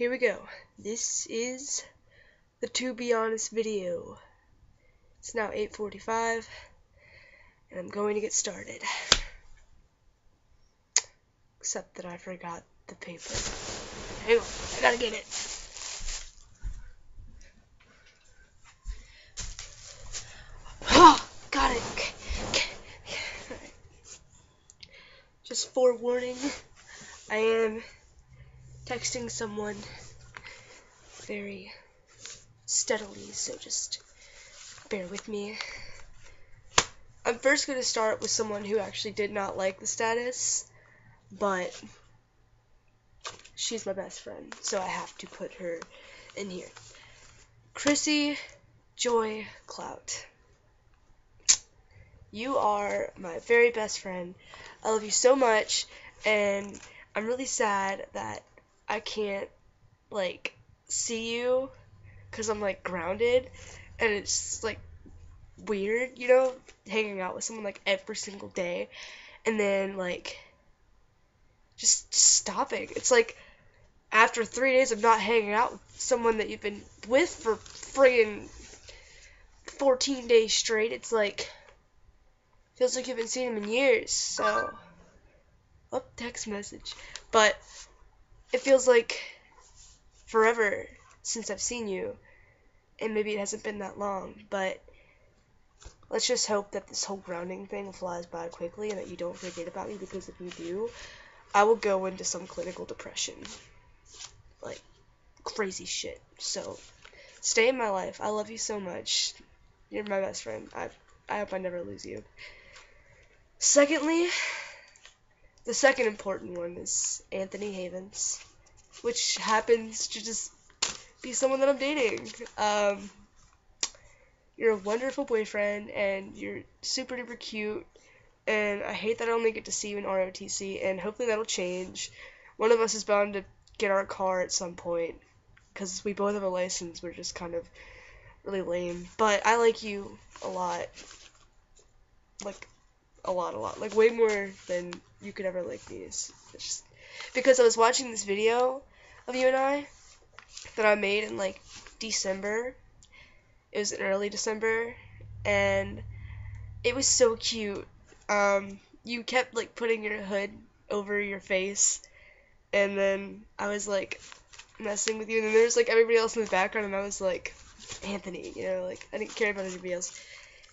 here we go. This is the To Be Honest video. It's now 8:45, and I'm going to get started. Except that I forgot the paper. Hang on, I gotta get it. Oh, got it. Okay. Alright. Just forewarning, I am texting someone very steadily, so just bear with me. I'm first going to start with someone who actually did not like the status, but she's my best friend, so I have to put her in here. Chrissy Joy Clout. You are my very best friend. I love you so much, and I'm really sad that I can't, see you, because I'm, grounded, and it's, weird, hanging out with someone, every single day, and then, just stopping. It's after 3 days of not hanging out with someone that you've been with for friggin' 14 days straight, it's feels like you've been seeing him in years, so, text message, but it feels like forever since I've seen you, and maybe it hasn't been that long, but let's just hope that this whole grounding thing flies by quickly and that you don't forget about me, because if you do, I will go into some clinical depression. Crazy shit. So, stay in my life. I love you so much. You're my best friend. I hope I never lose you. Secondly, the second important one is Anthony Havens, which happens to just be someone that I'm dating. You're a wonderful boyfriend, and you're super duper cute, and I hate that I only get to see you in ROTC, and hopefully that'll change. One of us is bound to get our car at some point, because we both have a license. We're just kind of really lame, but I like you a lot. A lot. Way more than you could ever like me. It's just because I was watching this video of you and I that I made in, December. It was in early December, and it was so cute. You kept, putting your hood over your face, and then I was, messing with you, and then there was, everybody else in the background, and I was, Anthony, I didn't care about anybody else.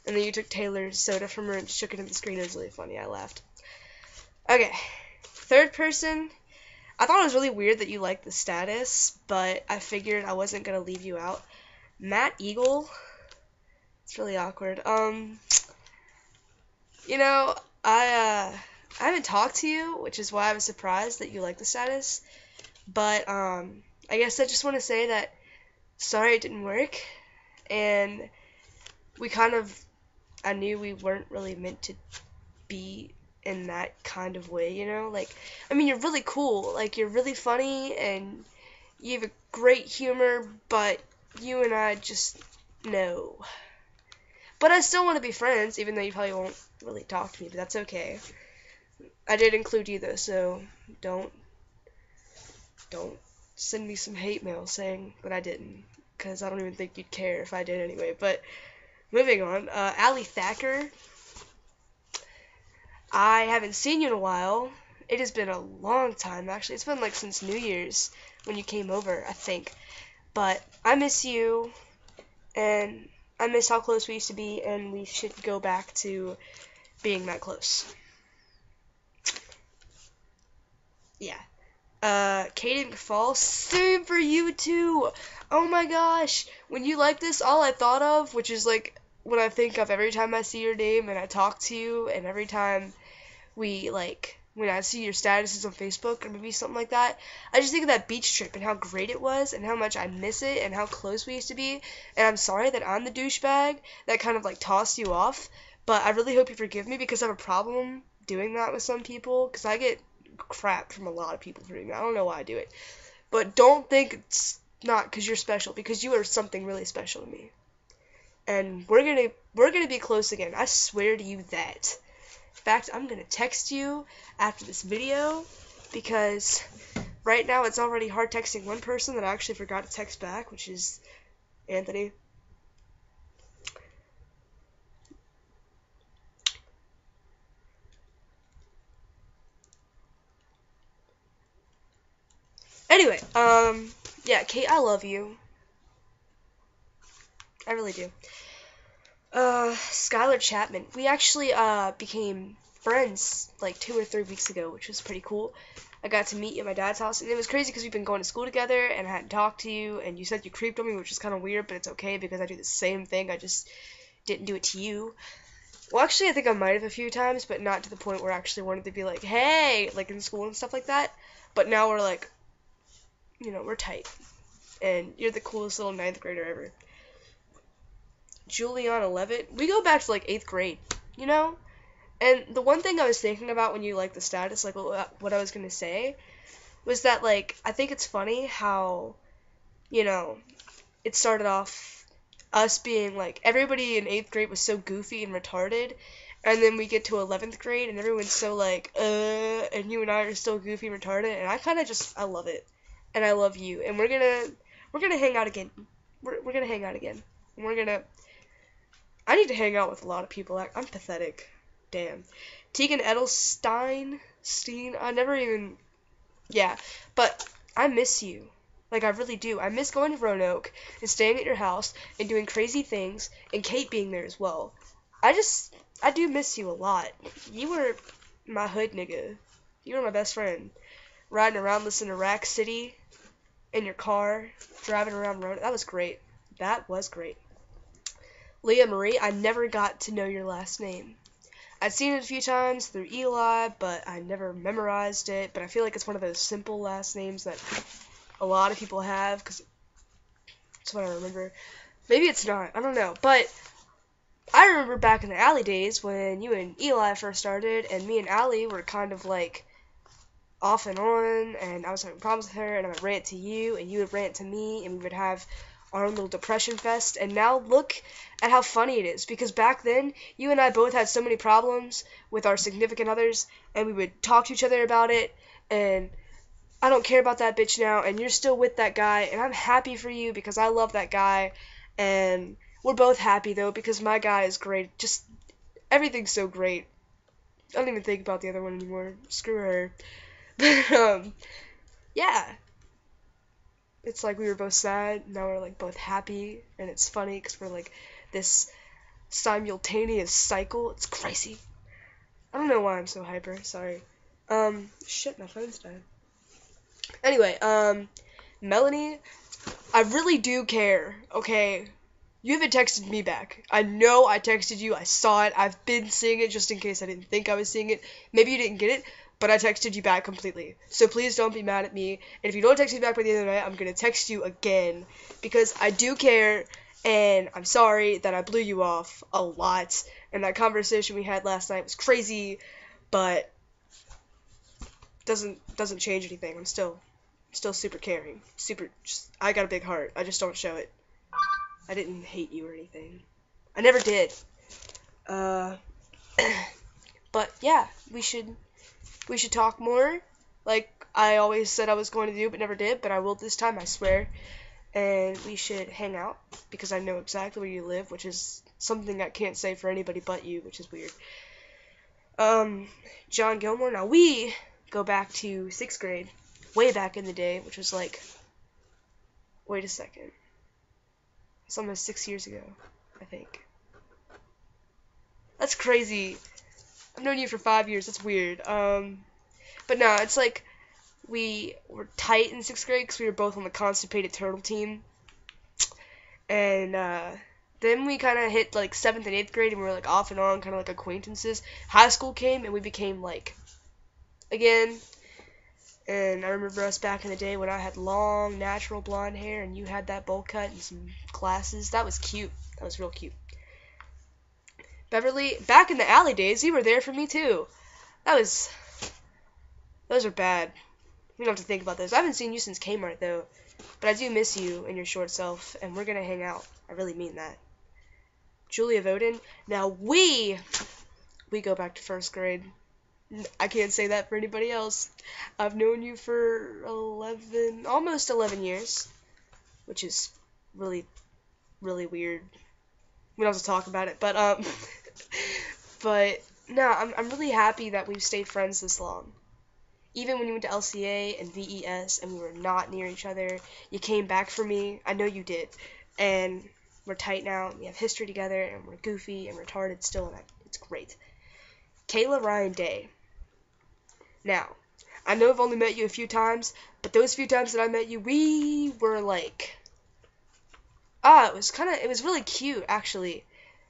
And then you took Taylor's soda from her and shook it at the screen. It was really funny. I laughed. Okay. Third person. I thought it was really weird that you liked the status, but I figured I wasn't going to leave you out. Matt Eagle. It's really awkward. I haven't talked to you, which is why I was surprised that you liked the status. But, I guess I just want to say that sorry it didn't work. And I knew we weren't really meant to be in that kind of way, you're really cool, you're really funny, and you have a great humor, but you and I just, no. But I still want to be friends, even though you probably won't really talk to me, but that's okay. I did include you, though, so don't send me some hate mail saying that I didn't, because I don't even think you'd care if I did anyway, but moving on, Ali Thacker. I haven't seen you in a while. It has been a long time, actually. It's been, since New Year's when you came over, I think. But I miss you, and I miss how close we used to be, and we should go back to being that close. Yeah. Kaden McFall, same for you too. Oh my gosh. When you like this, all I thought of, which is what I think of every time I see your name and I talk to you, and every time we, when I see your statuses on Facebook or maybe something like that, I just think of that beach trip and how great it was and how much I miss it and how close we used to be, and I'm sorry that I'm the douchebag that kind of, tossed you off, but I really hope you forgive me, because I have a problem doing that with some people, because I get crap from a lot of people for doing that. I don't know why I do it, but don't think it's not because you're special, because you are something really special to me, and we're gonna be close again. I swear to you that. In fact, I'm gonna text you after this video, because right now it's already hard texting one person that I actually forgot to text back, which is Anthony. Anyway, yeah, Kate, I love you. I really do. Skylar Chapman. We actually, became friends like 2 or 3 weeks ago, which was pretty cool. I got to meet you at my dad's house, and it was crazy because we've been going to school together, and I hadn't talked to you, and you said you creeped on me, which is kind of weird, but it's okay because I do the same thing. I just didn't do it to you. Well, actually, I think I might have a few times, but not to the point where I actually wanted to be like, hey, like in school and stuff like that. But now we're like, we're tight, and you're the coolest little ninth grader ever. Juliana Levitt. We go back to like 8th grade, you know? And the one thing I was thinking about when you like the status, like what I was gonna say, was that like I think it's funny how, it started off us being like everybody in 8th grade was so goofy and retarded, and then we get to 11th grade and everyone's so like and you and I are still goofy and retarded, and I kind of just I love it, and I love you, and we're gonna hang out again. We're gonna hang out again. And I need to hang out with a lot of people. I'm pathetic. Damn. Tegan Edelstein? I never even... Yeah. But I miss you. Like, I really do. I miss going to Roanoke and staying at your house and doing crazy things and Kate being there as well. I do miss you a lot. You were my hood nigga. You were my best friend. Riding around listening to Rack City in your car, driving around Roanoke. That was great. That was great. Leah Marie, I never got to know your last name. I'd seen it a few times through Eli, but I never memorized it. But I feel like it's one of those simple last names that a lot of people have, because that's what I remember. Maybe it's not. I don't know. But I remember back in the Allie days when you and Eli first started, and me and Allie were kind of like off and on, and I was having problems with her, and I would rant to you, and you would rant to me, and we would have our own little depression fest, and now look at how funny it is, because back then, you and I both had so many problems with our significant others, and we would talk to each other about it, and I don't care about that bitch now, and you're still with that guy, and I'm happy for you, because I love that guy, and we're both happy, though, because my guy is great. Just, everything's so great. I don't even think about the other one anymore. Screw her. But, yeah. It's like we were both sad, now we're like both happy, and it's funny because we're like this simultaneous cycle. It's crazy. I don't know why I'm so hyper, sorry. Shit, my phone's dying. Anyway, Melanie, I really do care, okay? You haven't texted me back. I know I texted you, I saw it, I've been seeing it just in case I didn't think I was seeing it. Maybe you didn't get it, but I texted you back completely. So please don't be mad at me. And if you don't text me back by the end of the night, I'm going to text you again. Because I do care, and I'm sorry that I blew you off a lot. And that conversation we had last night was crazy, but doesn't change anything. I'm still super caring. I got a big heart. I just don't show it. I didn't hate you or anything. I never did. But yeah, we should talk more, like I always said I was going to do, but never did, but I will this time, I swear. And we should hang out, because I know exactly where you live, which is something I can't say for anybody but you, which is weird. John Gilmore, now we go back to 6th grade, way back in the day, which was like, wait a second, it's almost 6 years ago, I think. That's crazy. I've known you for 5 years. That's weird. But no, it's like we were tight in 6th grade because we were both on the Constipated Turtle team. And then we kind of hit like 7th and 8th grade and we were like off and on, kind of like acquaintances. High school came and we became like, again. And I remember us back in the day when I had long, natural blonde hair and you had that bowl cut and some glasses. That was cute. That was real cute. Beverly, back in the Allie days, you were there for me too. Those are bad. We don't have to think about those. I haven't seen you since Kmart though, but I do miss you and your short self, and we're gonna hang out. I really mean that. Julia Voden. Now we go back to 1st grade. I can't say that for anybody else. I've known you for almost 11 years, which is really, really weird. We don't have to talk about it, but but no, I'm really happy that we've stayed friends this long. Even when you went to LCA and VES and we were not near each other, you came back for me. I know you did. And we're tight now, and we have history together, and we're goofy and retarded still, and it's great. Kayla Ryan Day. Now, I know I've only met you a few times, but those few times that I met you, we were like, it was really cute, actually,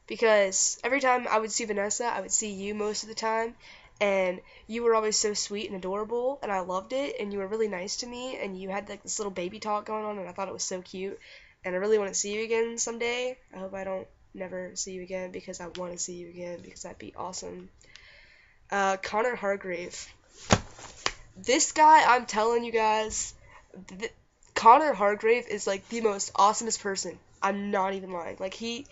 because every time I would see Vanessa, I would see you most of the time, and you were always so sweet and adorable, and I loved it, and you were really nice to me, and you had like this little baby talk going on, and I thought it was so cute, and I really want to see you again someday. I hope I don't never see you again, because I want to see you again, because that'd be awesome. Connor Hargrave. This guy, I'm telling you guys, Connor Hargrave is like the most awesomest person. I'm not even lying. Like he's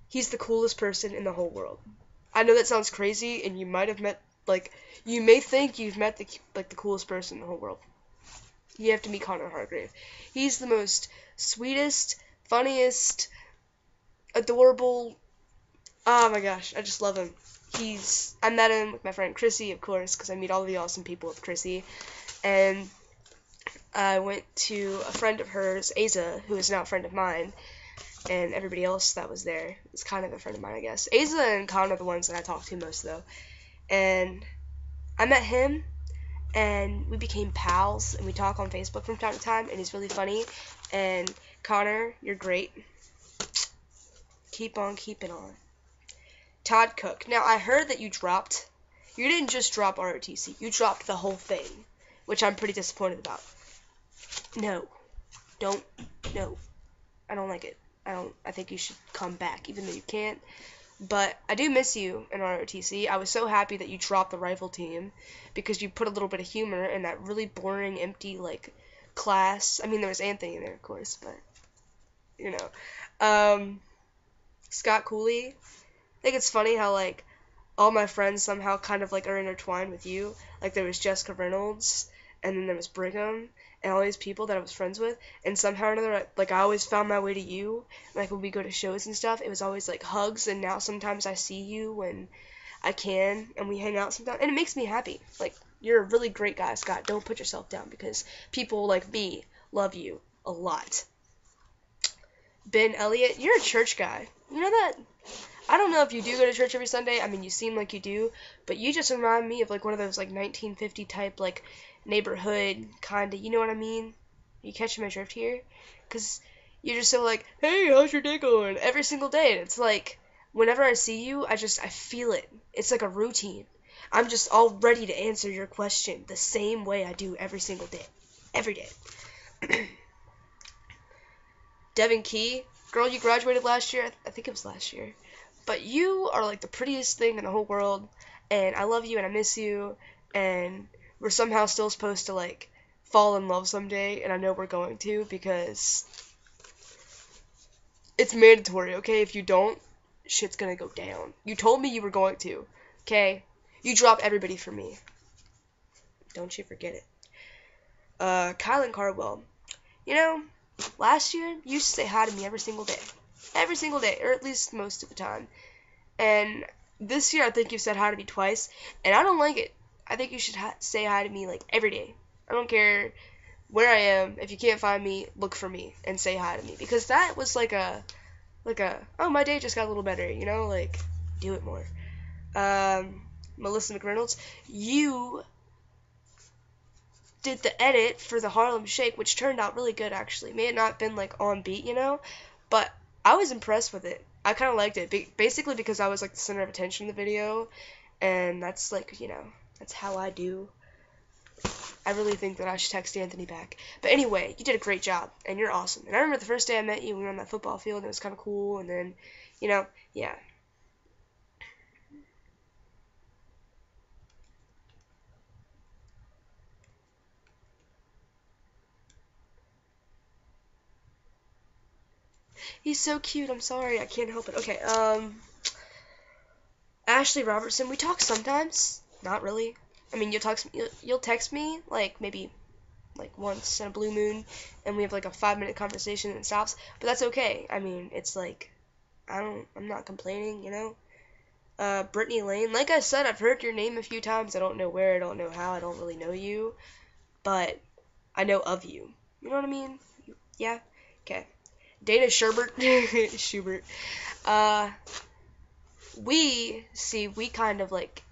the coolest person in the whole world. I know that sounds crazy, and you might have met you may think you've met the coolest person in the whole world. You have to meet Connor Hargrave. He's the most sweetest, funniest, adorable. Oh my gosh, I just love him. I met him with my friend Chrissy, of course, because I meet all the awesome people with Chrissy, and I went to a friend of hers, Asa, who is now a friend of mine, and everybody else that was there is kind of a friend of mine, I guess. Asa and Connor are the ones that I talk to most, though, and I met him, and we became pals, and we talk on Facebook from time to time, and he's really funny, and Connor, you're great. Keep on keeping on. Todd Cook. Now, I heard that you didn't just drop ROTC, you dropped the whole thing, which I'm pretty disappointed about. No. No. I don't like it. I think you should come back, even though you can't. But I do miss you in ROTC. I was so happy that you dropped the rifle team, because you put a little bit of humor in that really boring, empty, class. I mean, there was Anthony in there, of course, but, Scott Cooley. I think it's funny how, all my friends somehow kind of, are intertwined with you. Like, there was Jessica Reynolds, and then there was Brigham, and all these people that I was friends with, and somehow or another, I always found my way to you. When we go to shows and stuff, it was always, hugs, and now sometimes I see you when I can, and we hang out sometimes, and it makes me happy. You're a really great guy, Scott. Don't put yourself down, because people like me love you a lot. Ben Elliott, you're a church guy. You know that? I don't know if you do go to church every Sunday. I mean, you seem like you do, but you just remind me of one of those 1950 type neighborhood kind of. You know what I mean? You catching my drift here? Because you're just so hey, how's your day going? Every single day, and it's whenever I see you, I feel it. It's like a routine. I'm just all ready to answer your question the same way I do every single day, every day. Devin Key, girl, you graduated last year. I think it was last year. But you are the prettiest thing in the whole world, and I love you and I miss you, and we're somehow still supposed to fall in love someday, and I know we're going to, because it's mandatory, okay? If you don't, shit's gonna go down. You told me you were going to, okay? You drop everybody for me. Don't you forget it. Kylan Cardwell. Last year, you used to say hi to me every single day. Every single day, or at least most of the time. And this year, I think you've said hi to me twice, and I don't like it. I think you should say hi to me, every day. I don't care where I am. If you can't find me, look for me and say hi to me. Because that was oh, my day just got a little better, do it more. Melissa McReynolds, you did the edit for the Harlem Shake, which turned out really good, actually. May have not been, on beat, but I was impressed with it. I kind of liked it, basically because I was, the center of attention in the video, and that's, that's how I do. I really think that I should text Anthony back. But anyway, you did a great job, and you're awesome. And I remember the first day I met you, we were on that football field, and it was kind of cool, and then, yeah. He's so cute, I'm sorry, I can't help it. Okay, Ashley Robertson, we talk sometimes. Not really. I mean, you'll text me like maybe like once in a blue moon, and we have like a 5-minute conversation and it stops. But that's okay. I mean, it's like I'm not complaining, you know. Brittany Lane. Like I said, I've heard your name a few times. I don't know where. I don't know how. I don't really know you, but I know of you. You know what I mean? Yeah. Okay. Dana Sherbert. Schubert. Uh, we kind of like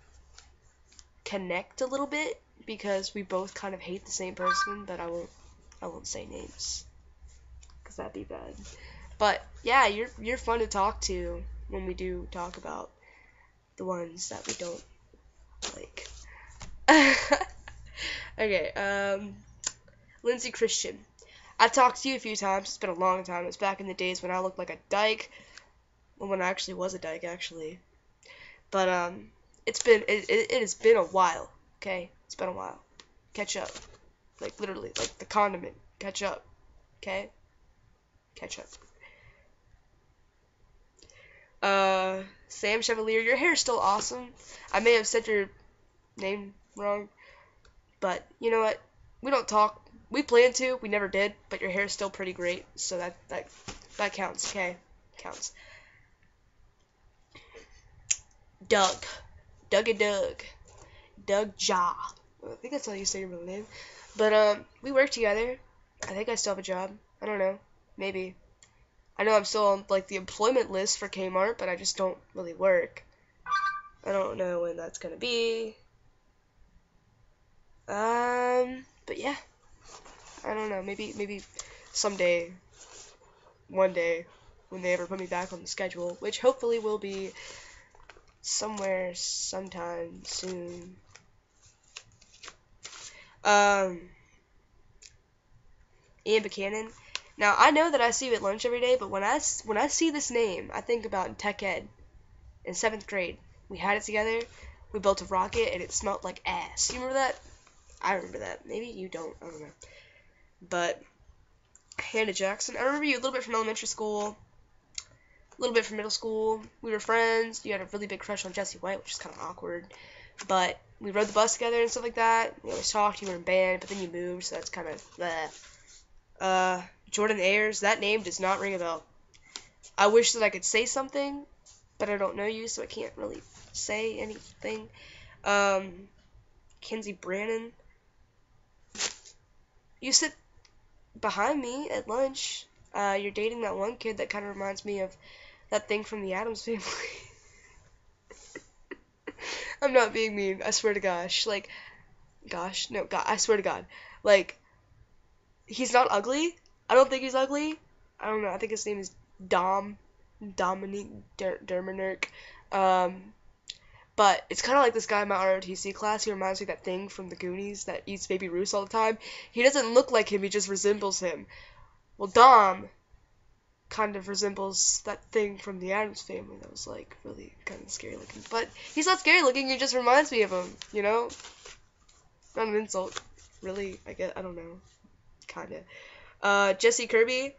connect a little bit because we both kind of hate the same person, but I won't say names because that'd be bad. But yeah, you're fun to talk to when we do talk about the ones that we don't like. Okay, Lindsay Christian. I've talked to you a few times. It's been a long time. It's back in the days when I looked like a dyke. Well, when I actually was a dyke, actually. But it has been a while. Okay, it's been a while. Catch up. Like literally, like the condiment. Catch up. Okay, catch up. Sam Chevalier, your hair's still awesome. I may have said your name wrong, but you know what? We don't talk. We planned to. We never did. But your hair's still pretty great, so that counts. Okay, counts. Doug, Doug Ja. I think that's how you say your middle name. But we work together. I think I still have a job. I don't know. Maybe. I know I'm still on like the employment list for Kmart, but I just don't really work. I don't know when that's gonna be. But yeah, I don't know. Maybe someday, one day, when they ever put me back on the schedule, which hopefully will be somewhere, sometime soon. Ian Buchanan. Now I know that I see you at lunch every day, but when I see this name, I think about tech ed in 7th grade. We had it together. We built a rocket, and it smelled like ass. You remember that? I remember that. Maybe you don't. I don't know. But Hannah Jackson. I remember you a little bit from elementary school, a little bit from middle school. We were friends. You had a really big crush on Jesse White, which is kind of awkward. But we rode the bus together and stuff like that. We always talked. You were in band, but then you moved, so that's kind of bleh. Jordan Ayers. That name does not ring a bell. I wish that I could say something, but I don't know you, so I can't really say anything. Kenzie Brannon. You sit behind me at lunch. You're dating that one kid that kind of reminds me of that thing from the Addams Family. I'm not being mean. I swear to gosh. Like, gosh, no, God, I swear to God. Like, he's not ugly. I don't think he's ugly. I don't know. I think his name is Dominique Dermanurk. But it's kind of like this guy in my ROTC class. He reminds me of that thing from the Goonies that eats Baby Ruth all the time. He doesn't look like him. He just resembles him. Well, Dom kind of resembles that thing from the Addams Family that was like really kind of scary looking. But he's not scary looking. He just reminds me of him. You know? Not an insult. Really, I guess. I don't know. Kinda. Jesse Kirby.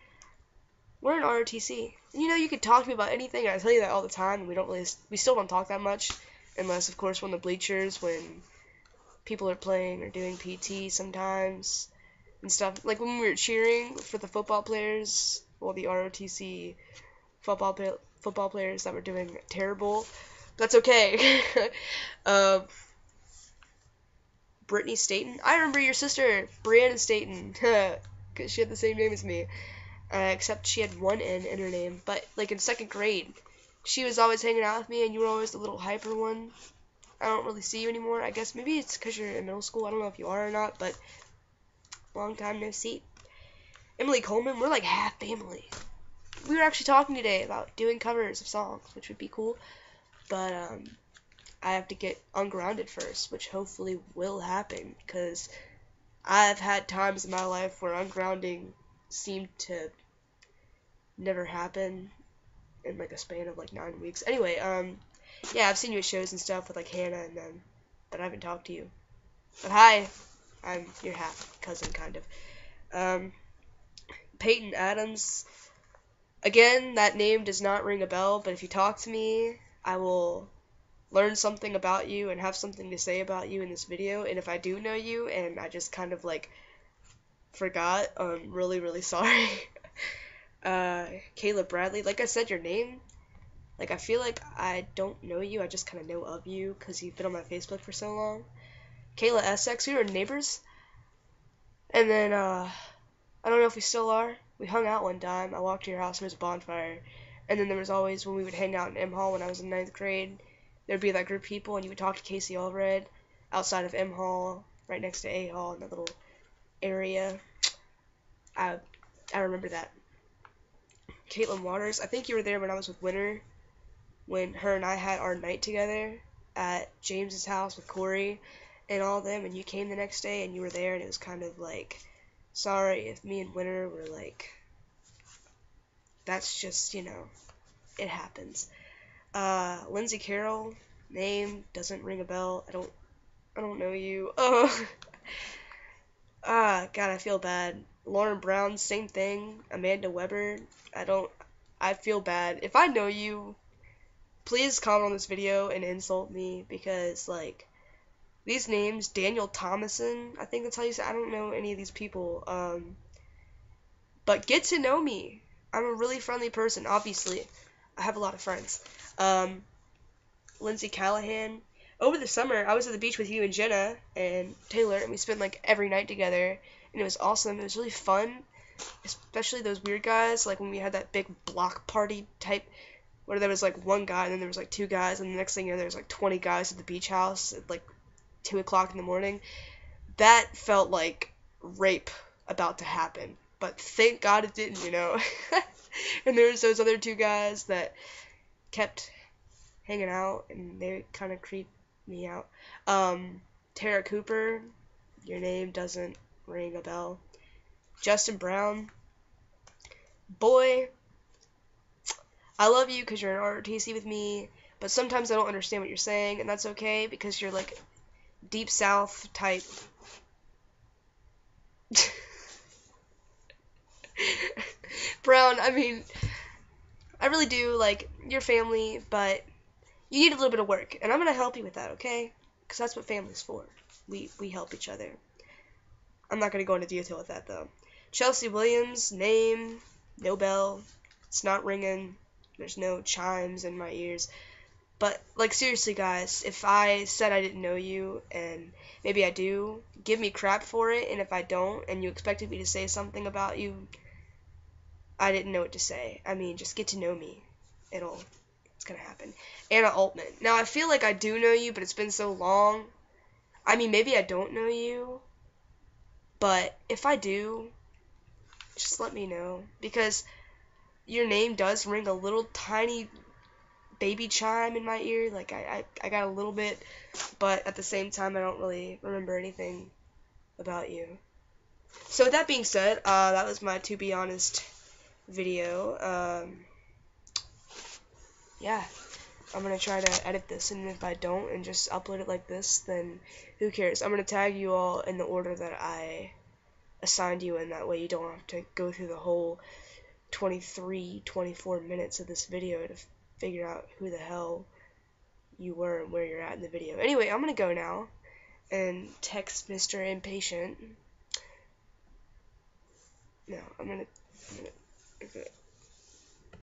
We're in ROTC. You know, you could talk to me about anything, and I tell you that all the time, and we still don't talk that much, unless, of course, when the bleachers, when people are playing or doing PT sometimes, and stuff. Like, when we were cheering for the football players, well, the ROTC football players that were doing terrible. That's okay. Brittany Staten. I remember your sister, Brianna Staten, because she had the same name as me. Except she had one N in her name. But, like, in 2nd grade, she was always hanging out with me, and you were always the little hyper one. I don't really see you anymore. I guess maybe it's because you're in middle school. I don't know if you are or not, but long time no see. Emily Coleman, we're like half family. We were actually talking today about doing covers of songs, which would be cool. But, I have to get ungrounded first, which hopefully will happen, because I've had times in my life where ungrounding seemed to never happen in like a span of like 9 weeks. Anyway, yeah, I've seen you at shows and stuff with like Hannah and them, but I haven't talked to you. But hi, I'm your half cousin, kind of. Peyton Adams. Again, that name does not ring a bell, but if you talk to me, I will learn something about you and have something to say about you in this video. And if I do know you and I just kind of like forgot, I'm really, really sorry. Caleb Bradley, like I said, your name, like I feel like I don't know you, I just kind of know of you because you've been on my Facebook for so long. Kayla Essex, we were neighbors, and then I don't know if we still are. We hung out one time. I walked to your house, there was a bonfire, and then there was always, when we would hang out in M Hall when I was in 9th grade, there'd be that group of people, and you would talk to Casey Allred outside of M Hall, right next to A Hall, in that little area. I remember that. Caitlin Waters, I think you were there when I was with Winter, when her and I had our night together at James's house with Corey and all of them, and you came the next day and you were there, and it was kind of like, sorry if me and Winter were like, that's just, you know, it happens. Lindsay Carroll, name doesn't ring a bell. I don't know you. Oh, God, I feel bad. Lauren Brown, same thing. Amanda Weber, I feel bad. If I know you, please comment on this video and insult me, because, like, these names, Daniel Thomason, I think that's how you say, I don't know any of these people, but get to know me. I'm a really friendly person, obviously. I have a lot of friends. Lindsay Callahan. Over the summer, I was at the beach with you and Jenna and Taylor, and we spent, like, every night together, and it was awesome. It was really fun, especially those weird guys, like, when we had that big block party type, where there was, like, one guy, and then there was, like, two guys, and the next thing you know, there was, like, 20 guys at the beach house at, like, 2 o'clock in the morning. That felt like rape about to happen, but thank God it didn't, you know. And there was those other two guys that kept hanging out, and they kind of creeped me out. Tara Cooper, your name doesn't ring a bell. Justin Brown, boy, I love you because you're an ROTC with me, but sometimes I don't understand what you're saying, and that's okay, because you're, like, deep south type. Brown, I mean, I really do like your family, but you need a little bit of work, and I'm gonna help you with that, okay? Because that's what family's for. We help each other. I'm not gonna go into detail with that though. Chelsea Williams, name, no bell. It's not ringing. There's no chimes in my ears. But, like, seriously, guys, if I said I didn't know you, and maybe I do, give me crap for it, and if I don't, and you expected me to say something about you, I didn't know what to say. I mean, just get to know me. It's gonna happen. Anna Altman. Now, I feel like I do know you, but it's been so long. I mean, maybe I don't know you, but if I do, just let me know, because your name does ring a little tiny baby chime in my ear. Like, I got a little bit, but at the same time, I don't really remember anything about you. So with that being said, that was my To Be Honest video. Yeah, I'm gonna try to edit this, and if I don't and just upload it like this, then who cares? I'm gonna tag you all in the order that I assigned you in. That way you don't have to go through the whole 24 minutes of this video to figure out who the hell you were and where you're at in the video. Anyway, I'm gonna go now and text Mr. Impatient. No, I'm gonna okay.